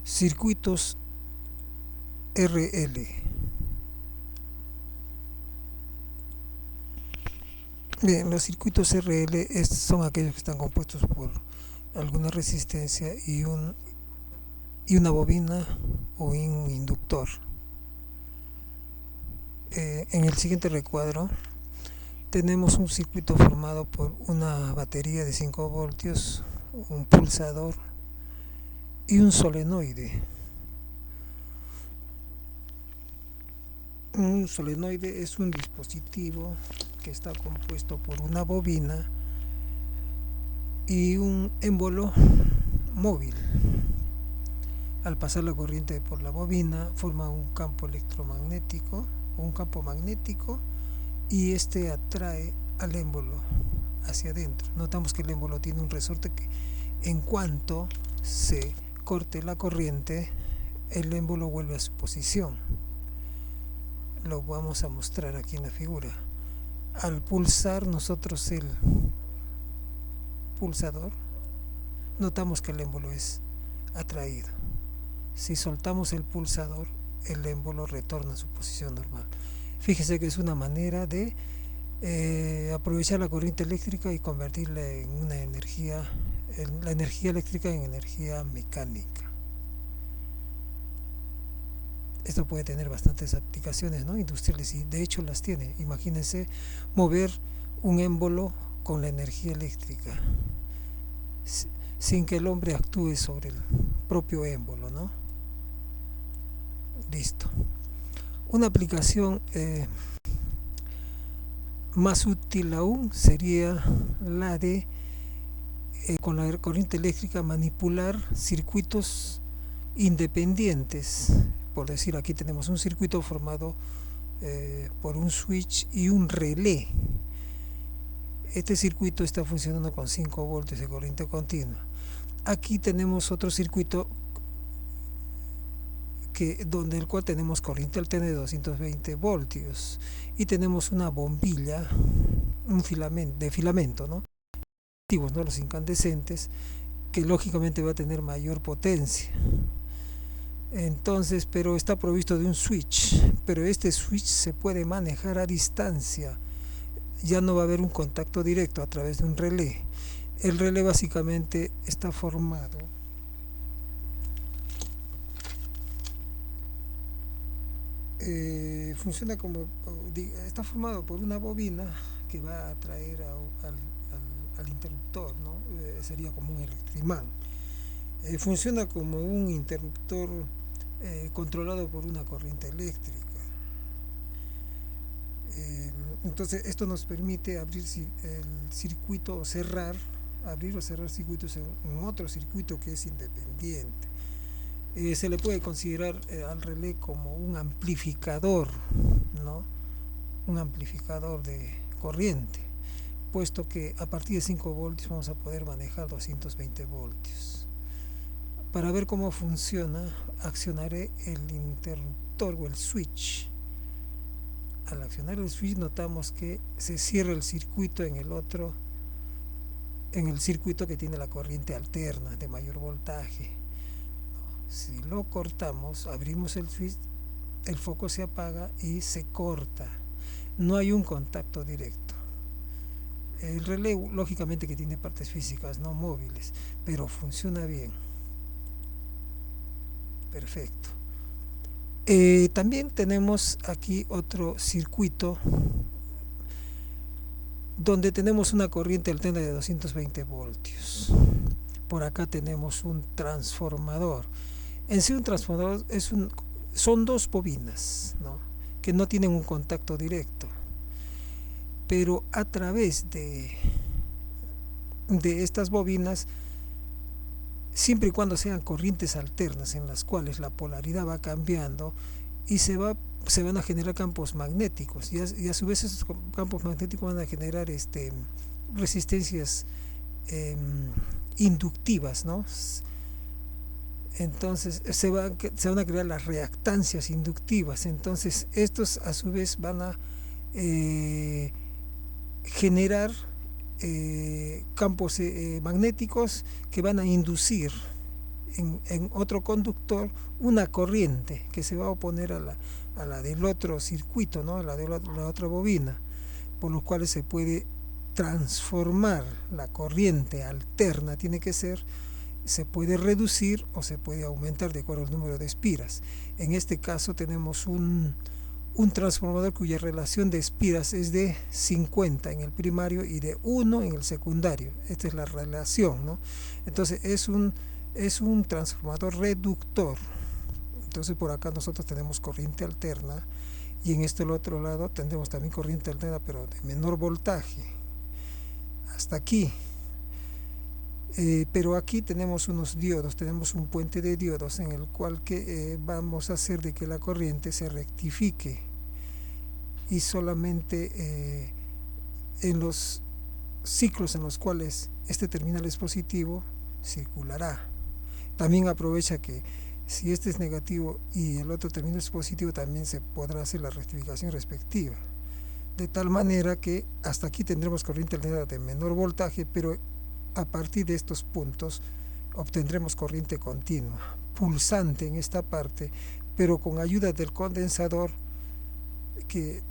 Circuitos RL. Bien, los circuitos RL son aquellos que están compuestos por alguna resistencia y una bobina o un inductor. En el siguiente recuadro tenemos un circuito formado por una batería de 5 voltios, un pulsador y un solenoide. Un solenoide es un dispositivo que está compuesto por una bobina y un émbolo móvil. Al pasar la corriente por la bobina forma un campo electromagnético o un campo magnético y este atrae al émbolo hacia adentro. Notamos que el émbolo tiene un resorte que en cuanto se corte la corriente, el émbolo vuelve a su posición. Lo vamos a mostrar aquí en la figura. Al pulsar nosotros el pulsador, notamos que el émbolo es atraído. Si soltamos el pulsador, el émbolo retorna a su posición normal. Fíjese que es una manera de aprovechar la corriente eléctrica y convertirla en una energía, la energía eléctrica en energía mecánica. Esto puede tener bastantes aplicaciones, ¿no?, industriales, y de hecho las tiene. Imagínense mover un émbolo con la energía eléctrica sin que el hombre actúe sobre el propio émbolo, ¿no? Listo. Una aplicación más útil aún sería la de con la corriente eléctrica manipular circuitos independientes. Por decir, aquí tenemos un circuito formado por un switch y un relé. Este circuito está funcionando con 5 voltios de corriente continua. Aquí tenemos otro circuito donde el cual tenemos corriente alterna de 220 voltios y tenemos una bombilla, un filamento, ¿no? Los incandescentes, que lógicamente va a tener mayor potencia. Entonces, pero está provisto de un switch, pero este switch se puede manejar a distancia. Ya no va a haber un contacto directo a través de un relé. El relé básicamente está formado está formado por una bobina que va a atraer al interruptor, ¿no? Sería como un electroimán. Funciona como un interruptor controlado por una corriente eléctrica. Entonces esto nos permite abrir el circuito o abrir o cerrar circuitos en otro circuito que es independiente. Se le puede considerar al relé como un amplificador, ¿no? Un amplificador de corriente, puesto que a partir de 5 voltios vamos a poder manejar 220 voltios. Para ver cómo funciona, accionaré el interruptor o el switch. Al accionar el switch notamos que se cierra el circuito en el circuito que tiene la corriente alterna de mayor voltaje. Si lo cortamos, abrimos el switch, el foco se apaga y se corta. No hay un contacto directo. El relé lógicamente que tiene partes físicas no móviles, pero funciona bien. Perfecto. También tenemos aquí otro circuito donde tenemos una corriente alterna de 220 voltios. Por acá tenemos un transformador. En sí, un transformador son dos bobinas, ¿no?, que no tienen un contacto directo, pero a través de estas bobinas, siempre y cuando sean corrientes alternas en las cuales la polaridad va cambiando y se van a generar campos magnéticos, y a su vez esos campos magnéticos van a generar resistencias inductivas, ¿no? Entonces se van a crear las reactancias inductivas. Entonces estos a su vez van a generar campos magnéticos que van a inducir en otro conductor una corriente que se va a oponer a la del otro circuito, ¿no? A la de la otra bobina, por los cuales se puede transformar la corriente alterna, tiene que ser, se puede reducir o se puede aumentar de acuerdo al número de espiras. En este caso tenemos un transformador cuya relación de espiras es de 50 en el primario y de 1 en el secundario. Esta es la relación, ¿no? Entonces es un transformador reductor. Entonces por acá nosotros tenemos corriente alterna y en el otro lado tendremos también corriente alterna, pero de menor voltaje. Hasta aquí. Pero aquí tenemos unos diodos, tenemos un puente de diodos en el cual vamos a hacer de que la corriente se rectifique y solamente en los ciclos en los cuales este terminal es positivo circulará. También aprovecha que si este es negativo y el otro terminal es positivo, también se podrá hacer la rectificación respectiva, de tal manera que hasta aquí tendremos corriente alterna de menor voltaje, pero a partir de estos puntos obtendremos corriente continua, pulsante en esta parte, pero con ayuda del condensador que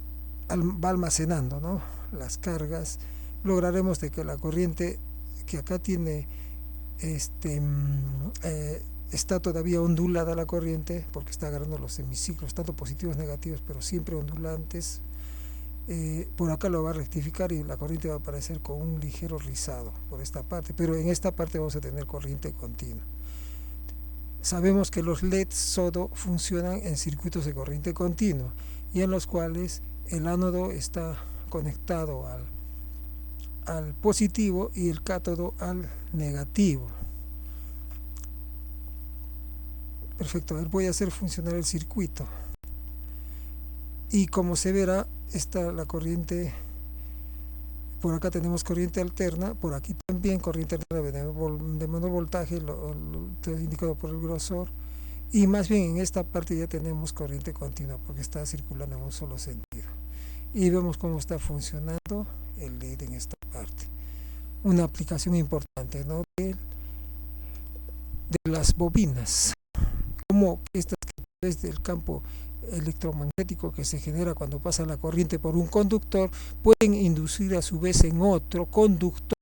va almacenando, ¿no?, las cargas. Lograremos de que la corriente que acá tiene está todavía ondulada la corriente, porque está agarrando los semiciclos, tanto positivos negativos, pero siempre ondulantes. Por acá lo va a rectificar y la corriente va a aparecer con un ligero rizado por esta parte, pero en esta parte vamos a tener corriente continua. Sabemos que los LED SODO funcionan en circuitos de corriente continua y en los cuales el ánodo está conectado al positivo y el cátodo al negativo. Perfecto, a ver, voy a hacer funcionar el circuito y como se verá, está la corriente. Por acá tenemos corriente alterna, por aquí también corriente alterna de menor voltaje, lo indicado por el grosor, y más bien en esta parte ya tenemos corriente continua porque está circulando en un solo sentido. Y vemos cómo está funcionando el LED en esta parte. Una aplicación importante, ¿no?, de las bobinas, como estas desde el campo electromagnético que se genera cuando pasa la corriente por un conductor pueden inducir a su vez en otro conductor,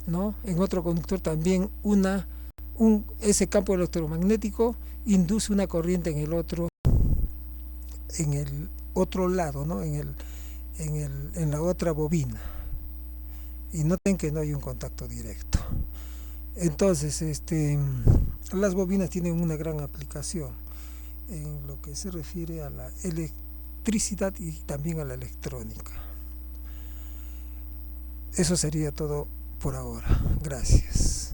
¿no?, en otro conductor también ese campo electromagnético induce una corriente en el otro lado, ¿no?, en la otra bobina, y noten que no hay un contacto directo. Entonces las bobinas tienen una gran aplicación en lo que se refiere a la electricidad y también a la electrónica. Eso sería todo por ahora. Gracias.